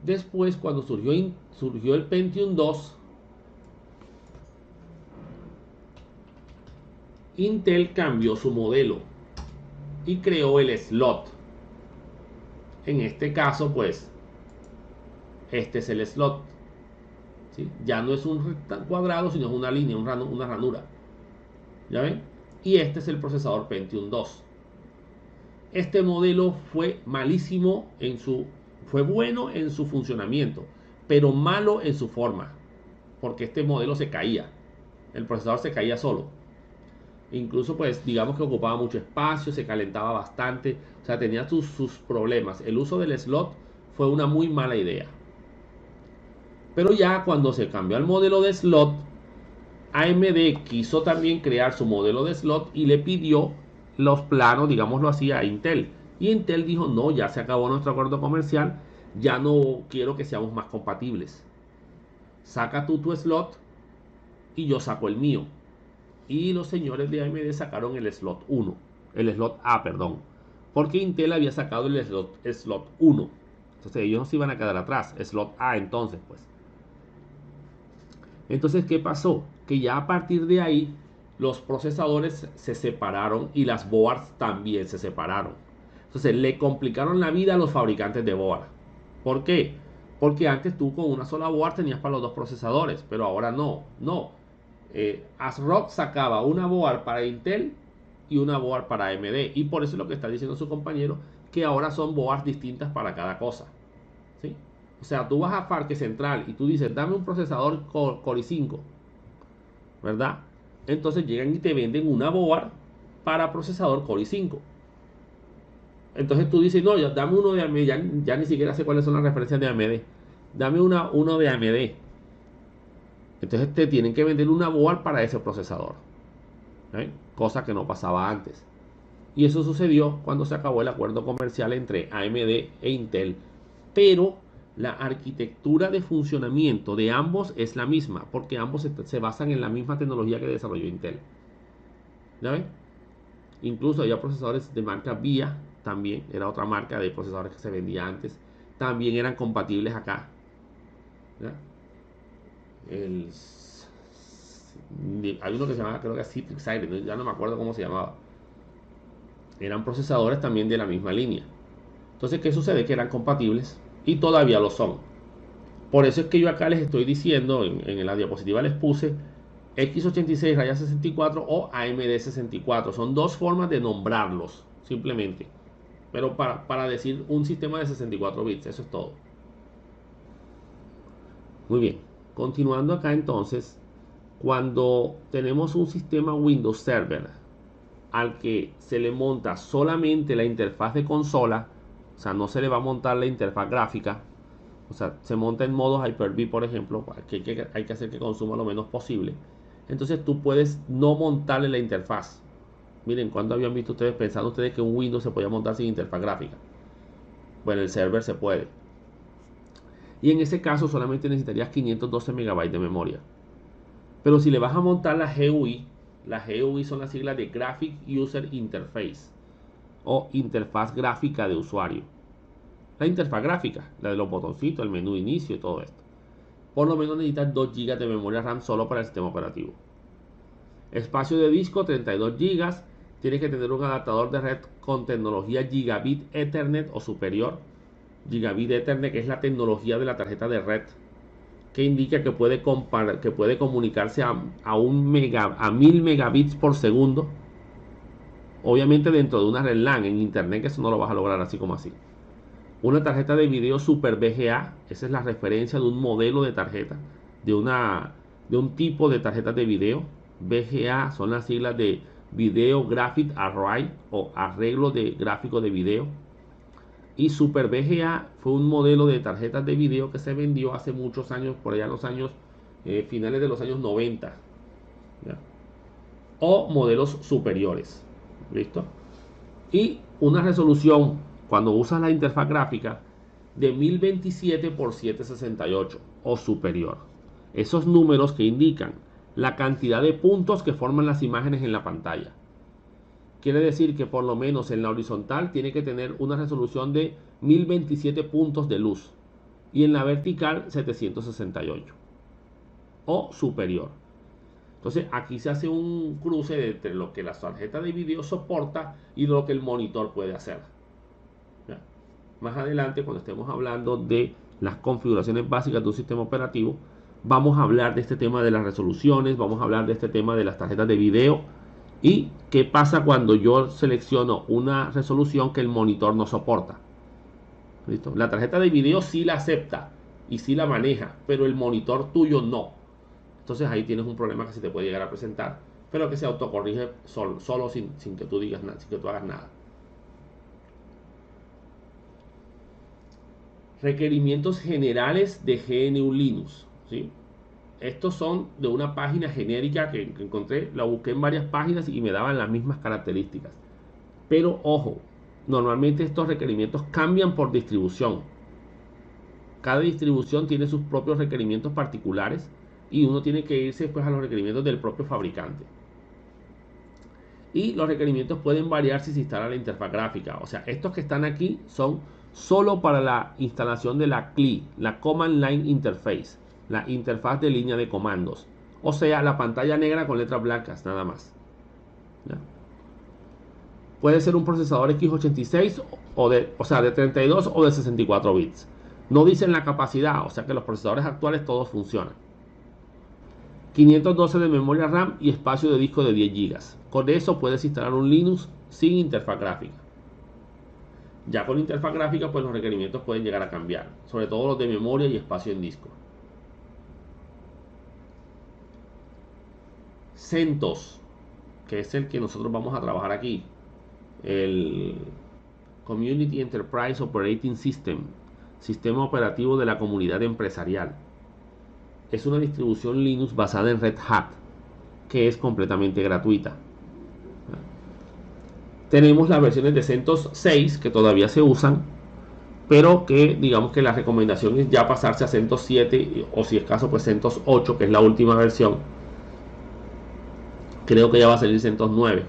Después, cuando surgió el Pentium 2, Intel cambió su modelo y creó el slot. En este caso, pues, este es el slot, ¿sí? Ya no es un cuadrado, sino es una línea, una ranura. ¿Ya ven? Y este es el procesador Pentium 2. Este modelo fue malísimo fue bueno en su funcionamiento, pero malo en su forma, porque este modelo se caía, el procesador se caía solo. Incluso, pues, digamos que ocupaba mucho espacio, se calentaba bastante, o sea, tenía sus problemas. El uso del slot fue una muy mala idea. Pero ya cuando se cambió al modelo de slot, AMD quiso también crear su modelo de slot y le pidió los planos, digámoslo así, a Intel. Y Intel dijo, no, ya se acabó nuestro acuerdo comercial, ya no quiero que seamos más compatibles. Saca tú tu slot y yo saco el mío. Y los señores de AMD sacaron el slot 1, el slot A, perdón, porque Intel había sacado el slot 1. Entonces ellos no se iban a quedar atrás, slot A entonces, pues. Entonces, ¿qué pasó? Que ya a partir de ahí los procesadores se separaron y las boards también se separaron. Entonces le complicaron la vida a los fabricantes de board. ¿Por qué? Porque antes tú con una sola board tenías para los dos procesadores, pero ahora no. ASRock sacaba una board para Intel y una board para AMD. Y por eso es lo que está diciendo su compañero, que ahora son boards distintas para cada cosa. ¿Sí? O sea, tú vas a Parque Central y tú dices, dame un procesador Core i5, ¿verdad? Entonces llegan y te venden una board para procesador Core i5. Entonces tú dices, no, dame uno de AMD, ya ni siquiera sé cuáles son las referencias de AMD. Dame uno de AMD. Entonces te tienen que vender una board para ese procesador. Cosa que no pasaba antes. Y eso sucedió cuando se acabó el acuerdo comercial entre AMD e Intel. Pero la arquitectura de funcionamiento de ambos es la misma, porque ambos se basan en la misma tecnología que desarrolló Intel. ¿Ya ven? Incluso había procesadores de marca VIA, también era otra marca de procesadores que se vendía antes, también eran compatibles acá. ¿Ya? Hay uno que se llamaba, creo que Citrix Silent, ya no me acuerdo cómo se llamaba. Eran procesadores también de la misma línea. Entonces, ¿qué sucede? Que eran compatibles y todavía lo son. Por eso es que yo acá les estoy diciendo, en la diapositiva les puse x86-64 o AMD64. Son dos formas de nombrarlos, simplemente. Pero para decir un sistema de 64 bits, eso es todo. Muy bien, continuando acá entonces, cuando tenemos un sistema Windows Server al que se le monta solamente la interfaz de consola, o sea, no se le va a montar la interfaz gráfica, o sea, se monta en modo Hyper-V, por ejemplo, que hay que hacer que consuma lo menos posible. Entonces tú puedes no montarle la interfaz. Miren, ¿cuándo habían visto ustedes, pensando ustedes que un Windows se podía montar sin interfaz gráfica? Bueno, el server se puede. Y en ese caso solamente necesitarías 512 MB de memoria. Pero si le vas a montar la GUI son las siglas de Graphic User Interface o interfaz gráfica de usuario. La interfaz gráfica, la de los botoncitos, el menú de inicio y todo esto. Por lo menos necesitas 2 GB de memoria RAM solo para el sistema operativo. Espacio de disco 32 GB. Tienes que tener un adaptador de red con tecnología Gigabit Ethernet o superior. Gigabit Ethernet, que es la tecnología de la tarjeta de red, que indica que puede comunicarse a 1000 megabits por segundo. Obviamente dentro de una red LAN. En internet que eso no lo vas a lograr así como así. Una tarjeta de video Super VGA, esa es la referencia de un modelo de tarjeta, de un tipo de tarjeta de video. VGA son las siglas de Video Graphic Array o arreglo de gráfico de video. Y Super VGA fue un modelo de tarjetas de video que se vendió hace muchos años, por allá los años finales de los años 90. ¿Ya? O modelos superiores. ¿Listo? Y una resolución, cuando usas la interfaz gráfica, de 1027 por 768 o superior. Esos números que indican la cantidad de puntos que forman las imágenes en la pantalla. Quiere decir que por lo menos en la horizontal tiene que tener una resolución de 1027 puntos de luz y en la vertical 768 o superior. Entonces aquí se hace un cruce entre lo que la tarjeta de video soporta y lo que el monitor puede hacer. ¿Ya? Más adelante, cuando estemos hablando de las configuraciones básicas de un sistema operativo, vamos a hablar de este tema de las resoluciones, vamos a hablar de este tema de las tarjetas de video y qué pasa cuando yo selecciono una resolución que el monitor no soporta. ¿Listo? La tarjeta de video sí la acepta y sí la maneja, pero el monitor tuyo no. Entonces ahí tienes un problema que se te puede llegar a presentar, pero que se autocorrige solo sin que tú digas nada, sin que tú hagas nada. Requerimientos generales de GNU Linux, ¿sí? Estos son de una página genérica que encontré, la busqué en varias páginas y me daban las mismas características. Pero ojo, normalmente estos requerimientos cambian por distribución. Cada distribución tiene sus propios requerimientos particulares y uno tiene que irse después a los requerimientos del propio fabricante. Y los requerimientos pueden variar si se instala la interfaz gráfica. O sea, estos que están aquí son solo para la instalación de la CLI, la Command Line Interface, la interfaz de línea de comandos. O sea, la pantalla negra con letras blancas, nada más. ¿Ya? Puede ser un procesador x86 de 32 o de 64 bits. No dicen la capacidad, o sea que los procesadores actuales todos funcionan. 512 de memoria RAM y espacio de disco de 10 GB. Con eso puedes instalar un Linux sin interfaz gráfica. Ya con interfaz gráfica, pues los requerimientos pueden llegar a cambiar, sobre todo los de memoria y espacio en disco. CentOS, que es el que nosotros vamos a trabajar aquí, el Community Enterprise Operating System, sistema operativo de la comunidad empresarial. Es una distribución Linux basada en Red Hat, que es completamente gratuita. Tenemos las versiones de CentOS 6 que todavía se usan, pero que digamos que la recomendación es ya pasarse a CentOS 7 o si es caso pues CentOS 8, que es la última versión. Creo que ya va a salir CentOS 9,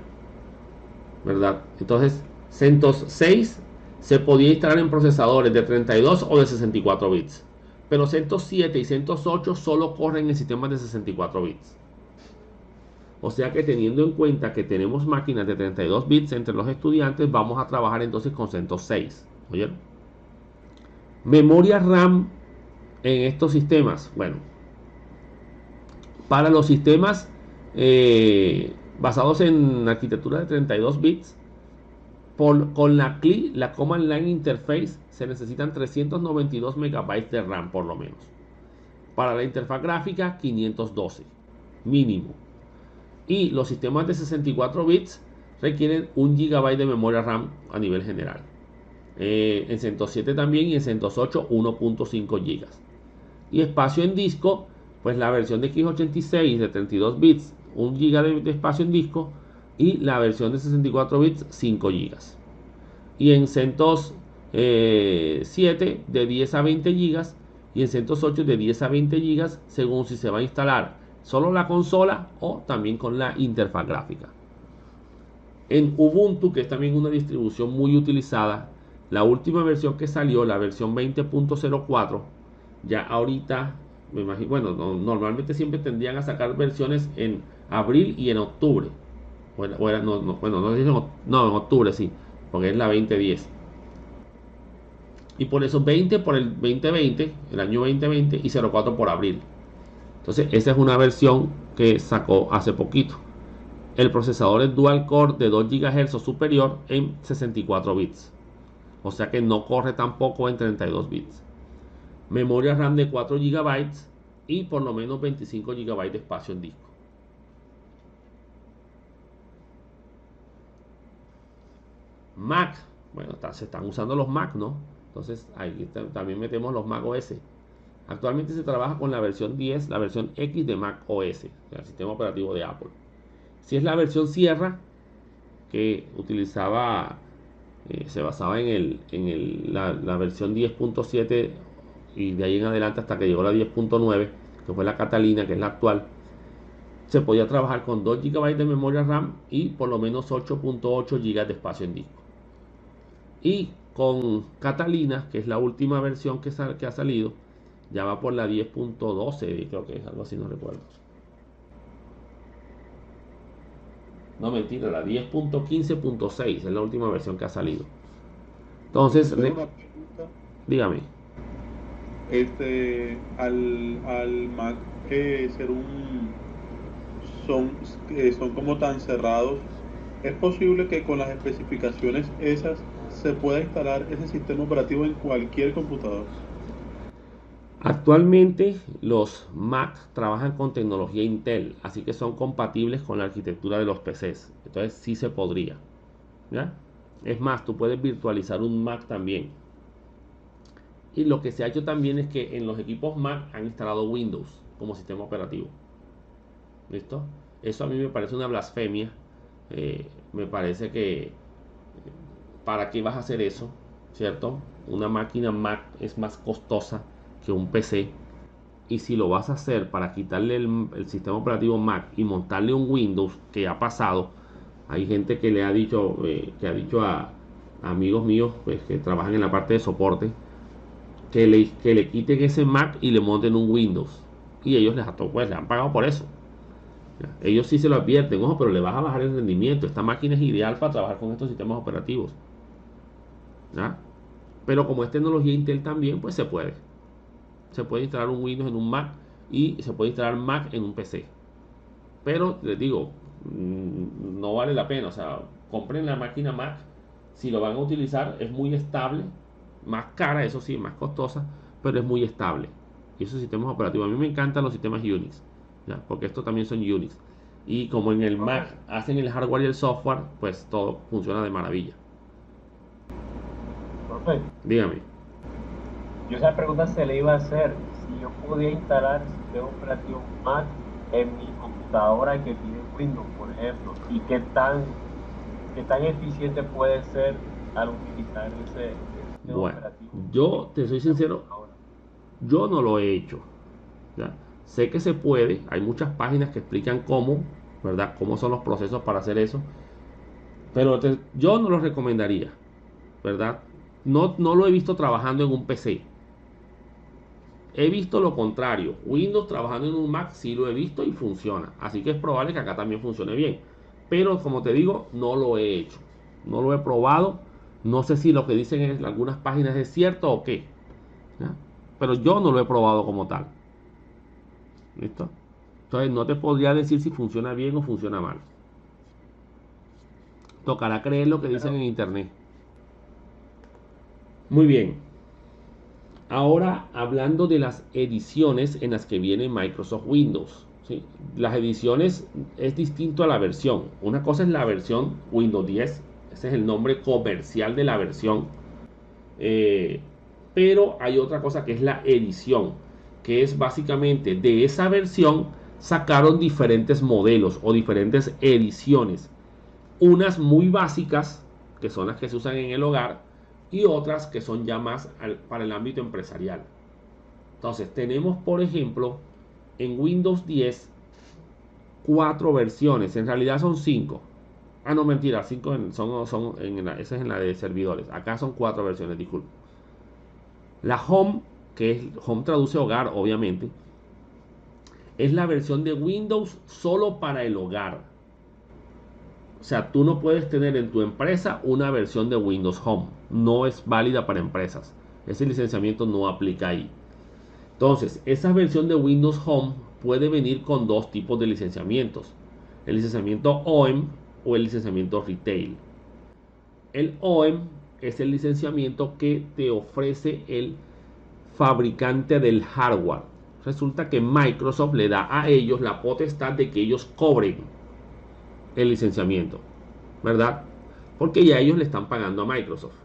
¿verdad? Entonces CentOS 6 se podía instalar en procesadores de 32 o de 64 bits, pero CentOS 7 y CentOS 8 solo corren en sistemas de 64 bits. O sea que teniendo en cuenta que tenemos máquinas de 32 bits entre los estudiantes, vamos a trabajar entonces con CentOS 6. ¿Oyeron? Memoria RAM en estos sistemas. Bueno, para los sistemas basados en arquitectura de 32 bits, con la CLI, la Command Line Interface, se necesitan 392 MB de RAM por lo menos. Para la interfaz gráfica, 512 mínimo. Y los sistemas de 64 bits requieren 1 GB de memoria RAM a nivel general. En CentOS 7 también y en CentOS 8 1.5 GB. Y espacio en disco, pues la versión de X86 de 32 bits, 1 GB de espacio en disco, y la versión de 64 bits 5 GB. Y en CentOS 7 de 10 a 20 GB y en CentOS 8 de 10 a 20 GB según si se va a instalar solo la consola o también con la interfaz gráfica. En Ubuntu, que es también una distribución muy utilizada, la última versión que salió, la versión 20.04, ya ahorita, me imagino, bueno, normalmente siempre tendrían a sacar versiones en abril y en octubre. Bueno, en octubre sí, porque es la 2010. Y por eso 20 por el 2020, el año 2020, y 04 por abril. Entonces, esa es una versión que sacó hace poquito. El procesador es dual core de 2 GHz o superior en 64 bits. O sea que no corre tampoco en 32 bits. Memoria RAM de 4 GB y por lo menos 25 GB de espacio en disco. Mac, bueno, se están usando los Mac, ¿no? Entonces ahí también metemos los Mac OS. Actualmente se trabaja con la versión 10, la versión X de Mac OS, el sistema operativo de Apple. Si es la versión Sierra, que utilizaba, se basaba en la versión 10.7 y de ahí en adelante hasta que llegó la 10.9, que fue la Catalina, que es la actual, se podía trabajar con 2 GB de memoria RAM y por lo menos 8.8 GB de espacio en disco. Y con Catalina, que es la última versión que ha salido, ya va por la 10.12, creo que es algo así, no recuerdo. No, mentira, la 10.15.6 es la última versión que ha salido. Entonces, dígame. Al Mac ser son como tan cerrados, ¿es posible que con las especificaciones esas se pueda instalar ese sistema operativo en cualquier computador? Actualmente los Mac trabajan con tecnología Intel, así que son compatibles con la arquitectura de los PCs. Entonces sí se podría, ¿ya? Es más, tú puedes virtualizar un Mac también. Y lo que se ha hecho también es que en los equipos Mac han instalado Windows como sistema operativo. ¿Listo? Eso a mí me parece una blasfemia. Me parece que ¿para qué vas a hacer eso? ¿Cierto? Una máquina Mac es más costosa que un PC. Y si lo vas a hacer para quitarle el sistema operativo Mac y montarle un Windows, que ha pasado, hay gente que le ha dicho, a amigos míos pues, que trabajan en la parte de soporte, que le quiten ese Mac y le monten un Windows. Y ellos pues, le han pagado por eso. Ellos sí se lo advierten, ojo, pero le vas a bajar el rendimiento. Esta máquina es ideal para trabajar con estos sistemas operativos. ¿Ya? Pero como es tecnología Intel también, pues se puede. Se puede instalar un Windows en un Mac y se puede instalar Mac en un PC. Pero les digo, no vale la pena. O sea, compren la máquina Mac. Si lo van a utilizar, es muy estable. Más cara, eso sí, más costosa, pero es muy estable. Y esos sistemas operativos, a mí me encantan los sistemas Unix, ¿ya? Porque estos también son Unix. Y como en el Mac hacen el hardware y el software, pues todo funciona de maravilla. Perfecto. Dígame. Yo esa pregunta se le iba a hacer si yo podía instalar el sistema operativo Mac en mi computadora que tiene Windows, por ejemplo, y qué tan eficiente puede ser al utilizar ese sistema Bueno, operativo. yo te soy sincero, yo no lo he hecho, ¿ya? Sé que se puede, hay muchas páginas que explican cómo, ¿verdad? Cómo son los procesos para hacer eso, pero yo no lo recomendaría, ¿verdad? No lo he visto trabajando en un PC. He visto lo contrario, Windows trabajando en un Mac sí lo he visto y funciona, así que es probable que acá también funcione bien. Pero como te digo, no lo he hecho, no lo he probado, no sé si lo que dicen en algunas páginas es cierto o qué, ¿ya? Pero yo no lo he probado como tal. ¿Listo? Entonces no te podría decir si funciona bien o funciona mal. Tocará creer lo que dicen en internet. Muy bien. Ahora hablando de las ediciones en las que viene Microsoft Windows, ¿sí? Las ediciones es distinto a la versión. Una cosa es la versión Windows 10. Ese es el nombre comercial de la versión. Pero hay otra cosa que es la edición, que es básicamente de esa versión sacaron diferentes modelos o diferentes ediciones. Unas muy básicas, que son las que se usan en el hogar, y otras que son ya más para el ámbito empresarial. Entonces tenemos, por ejemplo, en Windows 10 4 versiones, en realidad son 5. Ah, no, mentira, 5 esa es en la de servidores. Acá son 4 versiones, disculpe. La Home, que es Home traduce hogar, obviamente, es la versión de Windows solo para el hogar. O sea, tú no puedes tener en tu empresa una versión de Windows Home. No es válida para empresas. Ese licenciamiento no aplica ahí. Entonces, esa versión de Windows Home puede venir con dos tipos de licenciamientos. El licenciamiento OEM o el licenciamiento Retail. El OEM es el licenciamiento que te ofrece el fabricante del hardware. Resulta que Microsoft le da a ellos la potestad de que ellos cobren el licenciamiento, ¿verdad? Porque ya ellos le están pagando a Microsoft.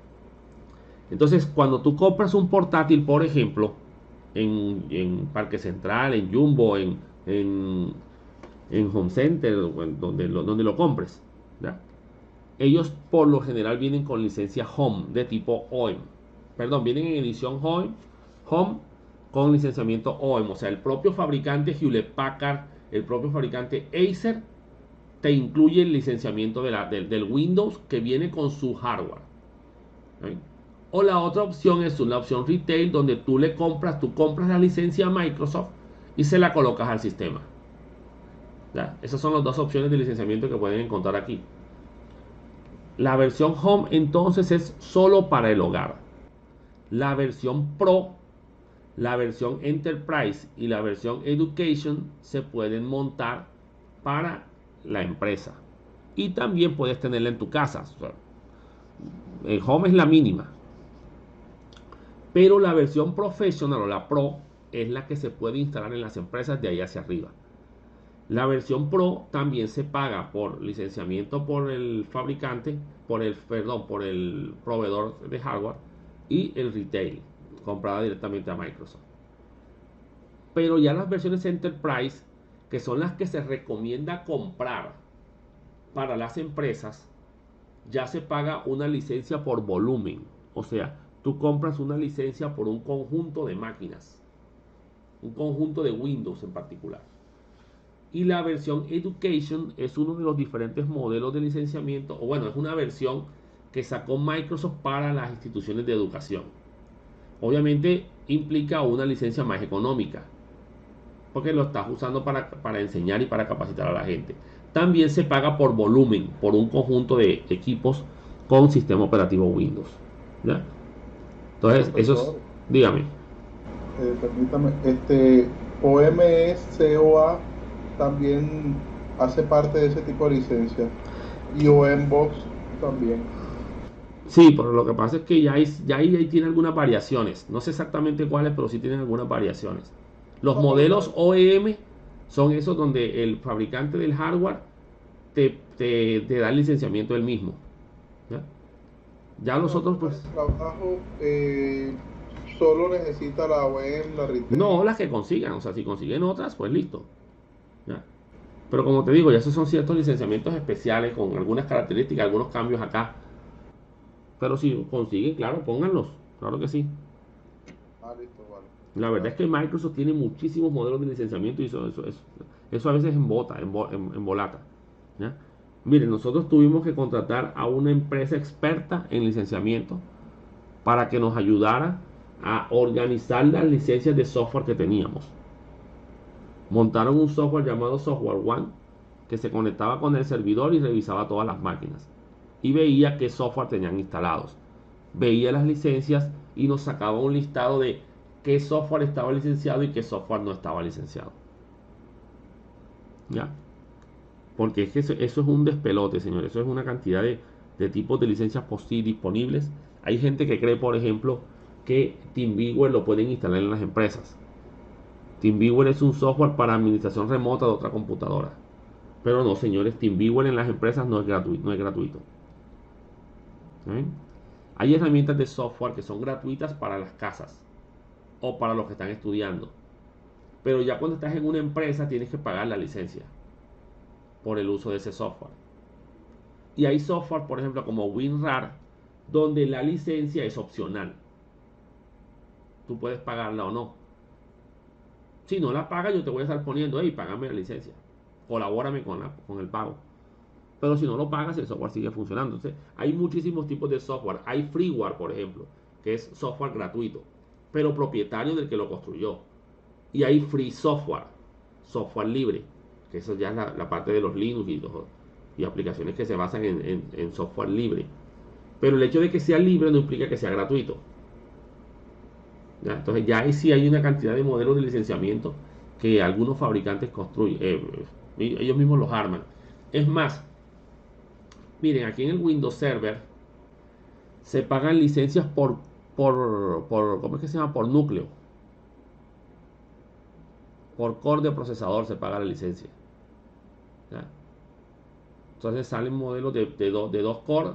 Entonces, cuando tú compras un portátil, por ejemplo, en Parque Central, en Jumbo, en Home Center, donde lo compres, ¿ya? Ellos por lo general vienen con licencia Home de tipo OEM. Perdón, vienen en edición Home con licenciamiento OEM. O sea, el propio fabricante Hewlett Packard, el propio fabricante Acer, te incluye el licenciamiento del Windows que viene con su hardware. ¿Sí? O la otra opción es una opción retail donde tú compras la licencia a Microsoft y se la colocas al sistema. ¿Ya? Esas son las dos opciones de licenciamiento que pueden encontrar aquí. La versión Home entonces es solo para el hogar. La versión Pro, la versión Enterprise y la versión Education se pueden montar para la empresa. Y también puedes tenerla en tu casa. O sea, el Home es la mínima. Pero la versión Professional o la Pro es la que se puede instalar en las empresas de ahí hacia arriba. La versión Pro también se paga por licenciamiento por el fabricante, por el proveedor de hardware y el retail, comprada directamente a Microsoft. Pero ya las versiones Enterprise, que son las que se recomienda comprar para las empresas, ya se paga una licencia por volumen. O sea, tú compras una licencia por un conjunto de máquinas, un conjunto de Windows en particular. Y la versión Education es uno de los diferentes modelos de licenciamiento, o bueno, es una versión que sacó Microsoft para las instituciones de educación. Obviamente implica una licencia más económica, porque lo estás usando para enseñar y para capacitar a la gente. También se paga por volumen, por un conjunto de equipos con sistema operativo Windows, ¿ya? Entonces, eso es, Profesor, dígame. permítame, OMS COA también hace parte de ese tipo de licencia y OMBox también. Sí, pero lo que pasa es que ahí tiene algunas variaciones. No sé exactamente cuáles, pero sí tienen algunas variaciones. Los No, pero modelos OEM son esos donde el fabricante del hardware te da el licenciamiento él mismo. ¿Ya? Ya los no, otros, para pues, el trabajo solo necesita la OEM, la no Retail. las que consigan. O sea, si consiguen otras, pues listo. ¿Ya? Pero como te digo, ya esos son ciertos licenciamientos especiales con algunas características, algunos cambios acá. Pero si consiguen, claro, pónganlos. Claro que sí. Ah, listo, vale. La verdad es que Gracias. Microsoft tiene muchísimos modelos de licenciamiento y eso a veces embota, embolata. ¿Ya? Miren, nosotros tuvimos que contratar a una empresa experta en licenciamiento para que nos ayudara a organizar las licencias de software que teníamos. Montaron un software llamado Software One que se conectaba con el servidor y revisaba todas las máquinas y veía qué software tenían instalados. Veía las licencias y nos sacaba un listado de qué software estaba licenciado y qué software no estaba licenciado. ¿Ya? Porque es que eso es un despelote, señores. Eso es una cantidad de tipos de licencias disponibles. Hay gente que cree, por ejemplo, que TeamViewer lo pueden instalar en las empresas. TeamViewer es un software para administración remota de otra computadora. Pero no, señores, TeamViewer en las empresas no es gratuito. No es gratuito. ¿Sí? Hay herramientas de software que son gratuitas para las casas o para los que están estudiando. Pero ya cuando estás en una empresa tienes que pagar la licencia por el uso de ese software. Y hay software, por ejemplo, como WinRAR, donde la licencia es opcional. Tú puedes pagarla o no. Si no la pagas, yo te voy a estar poniendo, hey, págame la licencia. Colabórame con el pago. Pero si no lo pagas, el software sigue funcionando. Entonces, hay muchísimos tipos de software. Hay freeware, por ejemplo, que es software gratuito, pero propietario del que lo construyó. Y hay free software, software libre, que eso ya es la parte de los Linux y aplicaciones que se basan en software libre. Pero el hecho de que sea libre no implica que sea gratuito. ¿Ya? Entonces ya ahí sí hay una cantidad de modelos de licenciamiento que algunos fabricantes construyen, ellos mismos los arman. Es más, miren, aquí en el Windows Server se pagan licencias ¿cómo es que se llama? Por núcleo. Por core de procesador se paga la licencia. ¿Ya? Entonces salen modelos de 2 core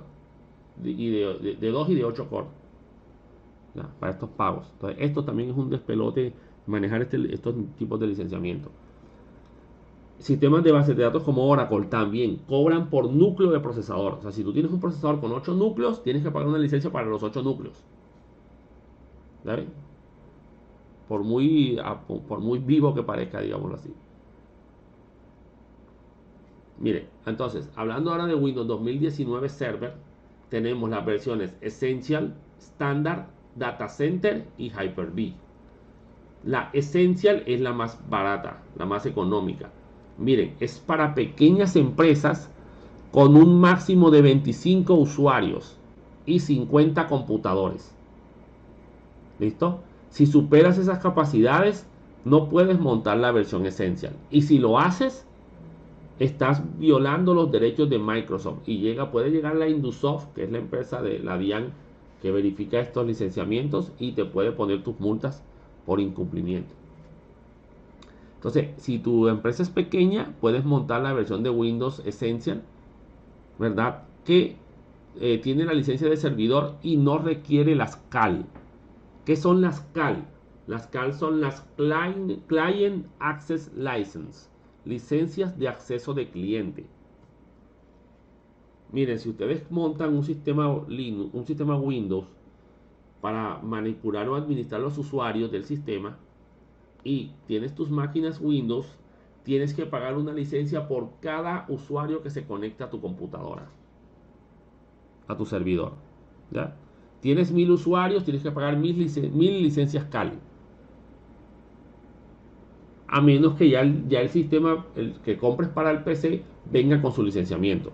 y de 2 y de 8 core, ¿ya? Para estos pagos. Entonces esto también es un despelote manejar estos tipos de licenciamiento. Sistemas de bases de datos como Oracle también cobran por núcleo de procesador. O sea, si tú tienes un procesador con 8 núcleos, tienes que pagar una licencia para los 8 núcleos. ¿Saben? Por muy vivo que parezca, digámoslo así. Mire, entonces, hablando ahora de Windows 2019 Server, tenemos las versiones Essential, Standard, Data Center y Hyper-V. La Essential es la más barata, la más económica. Miren, es para pequeñas empresas con un máximo de 25 usuarios y 50 computadores. ¿Listo? Si superas esas capacidades, no puedes montar la versión Essential. Y si lo haces, estás violando los derechos de Microsoft y puede llegar la Indusoft, que es la empresa de la DIAN que verifica estos licenciamientos y te puede poner tus multas por incumplimiento. Entonces, si tu empresa es pequeña, puedes montar la versión de Windows Essential, ¿verdad? Que tiene la licencia de servidor y no requiere las CAL. ¿Qué son las CAL? Las CAL son las Client Access License, licencias de acceso de cliente. Miren, si ustedes montan un sistema Linux, un sistema Windows para manipular o administrar los usuarios del sistema y tienes tus máquinas Windows, tienes que pagar una licencia por cada usuario que se conecta a tu computadora, a tu servidor. ¿Ya? Tienes 1000 usuarios, tienes que pagar 1000 licencias Kali. A menos que ya el sistema el que compres para el PC venga con su licenciamiento.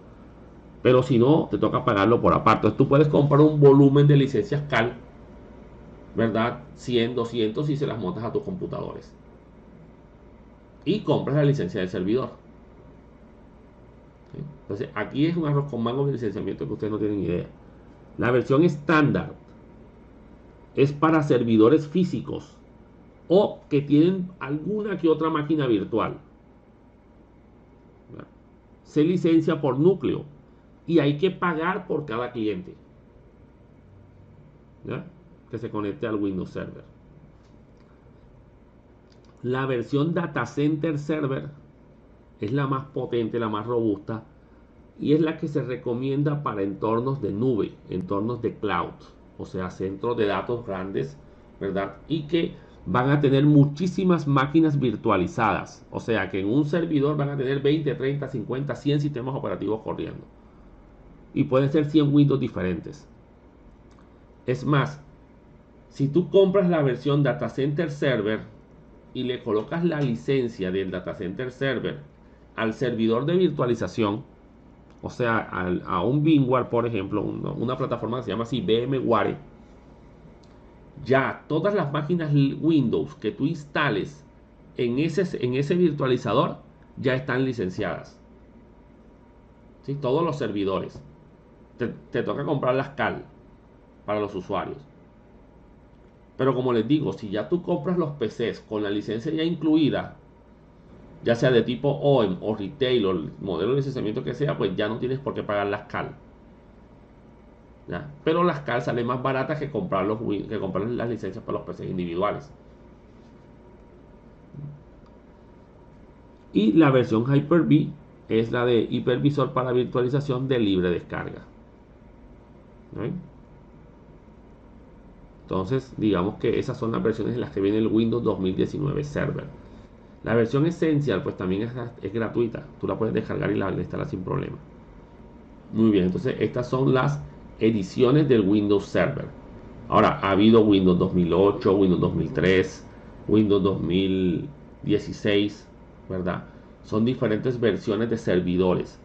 Pero si no, te toca pagarlo por aparte. Entonces tú puedes comprar un volumen de licencias CAL ¿verdad? 100, 200 y se las montas a tus computadores. Y compras la licencia del servidor. ¿Sí? Entonces, aquí es un arroz con mango de licenciamiento que ustedes no tienen idea. La versión estándar es para servidores físicos o que tienen alguna que otra máquina virtual. ¿Verdad? Se licencia por núcleo y hay que pagar por cada cliente, ¿verdad?, que se conecte al Windows Server. La versión Data Center Server es la más potente, la más robusta, y es la que se recomienda para entornos de nube, entornos de cloud, o sea, centros de datos grandes, ¿verdad? Y que van a tener muchísimas máquinas virtualizadas, o sea, que en un servidor van a tener 20, 30, 50, 100 sistemas operativos corriendo. Y pueden ser 100 Windows diferentes. Es más, si tú compras la versión Data Center Server y le colocas la licencia del Data Center Server al servidor de virtualización, o sea, a un VMware, por ejemplo, una plataforma que se llama así VMware, ya todas las máquinas Windows que tú instales en ese virtualizador ya están licenciadas. ¿Sí? Todos los servidores. Te toca comprar las CAL para los usuarios. Pero como les digo, si ya tú compras los PCs con la licencia ya incluida, ya sea de tipo OEM o retail o el modelo de licenciamiento que sea, pues ya no tienes por qué pagar las CAL. ¿Ya? Pero las CAL salen más baratas que comprar las licencias para los PCs individuales. Y la versión Hyper-V es la de hipervisor para virtualización de libre descarga. ¿Sí? Entonces, digamos que esas son las versiones en las que viene el Windows 2019 Server. La versión Essential, pues también es gratuita. Tú la puedes descargar y la instalar sin problema. Muy bien, entonces estas son las ediciones del Windows Server. Ahora, ha habido Windows 2008, Windows 2003, Windows 2016, ¿verdad? Son diferentes versiones de servidores.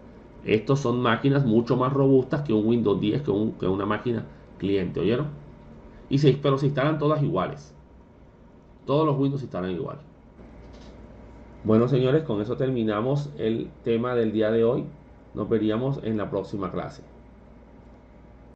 Estos son máquinas mucho más robustas que un Windows 10, que una máquina cliente, ¿oyeron? Pero se instalan todas iguales. Todos los Windows se instalan igual. Bueno, señores, con eso terminamos el tema del día de hoy. Nos veríamos en la próxima clase.